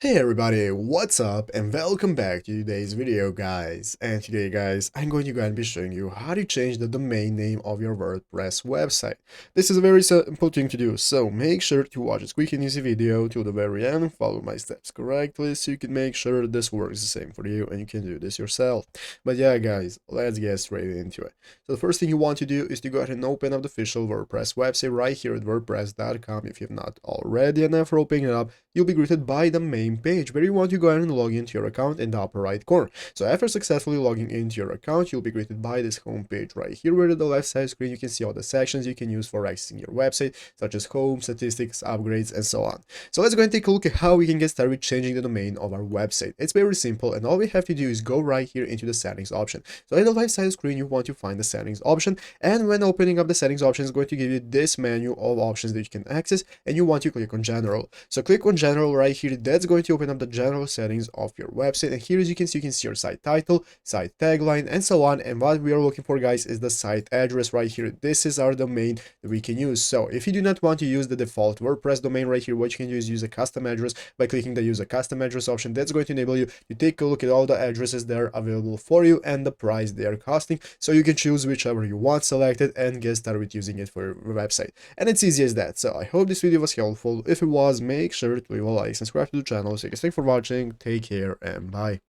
Hey everybody, what's up and welcome back to today's video guys. And today guys, I'm going to go and be showing you how to change the domain name of your WordPress website. This is a very simple thing to do, so make sure to watch this quick and easy video till the very end and follow my steps correctly so you can make sure this works the same for you and you can do this yourself. But yeah guys, let's get straight into it. So the first thing you want to do is to go ahead and open up the official WordPress website right here at wordpress.com if you have not already, and after opening it up, you'll be greeted by the main page where you want to go ahead and log into your account in the upper right corner. So after successfully logging into your account, you'll be greeted by this home page right here, where at the left side screen you can see all the sections you can use for accessing your website, such as home, statistics, upgrades, and so on. So let's go and take a look at how we can get started with changing the domain of our website. It's very simple, and all we have to do is go right here into the settings option. So at the left side screen, you want to find the settings option, and when opening up the settings option, it's going to give you this menu of options that you can access, and you want to click on general. So click on general right here. That's going to open up the general settings of your website, and here as you can see your site title, site tagline, and so on. And what we are looking for guys is the site address right here. This is our domain that we can use. So if you do not want to use the default WordPress domain right here, what you can do is use a custom address by clicking the use a custom address option. That's going to enable you to take a look at all the addresses that are available for you and the price they are costing, so you can choose whichever you want selected and get started with using it for your website. And it's easy as that. So I hope this video was helpful. If it was, make sure to leave a like, subscribe to the channel. So thanks for watching, take care, and bye.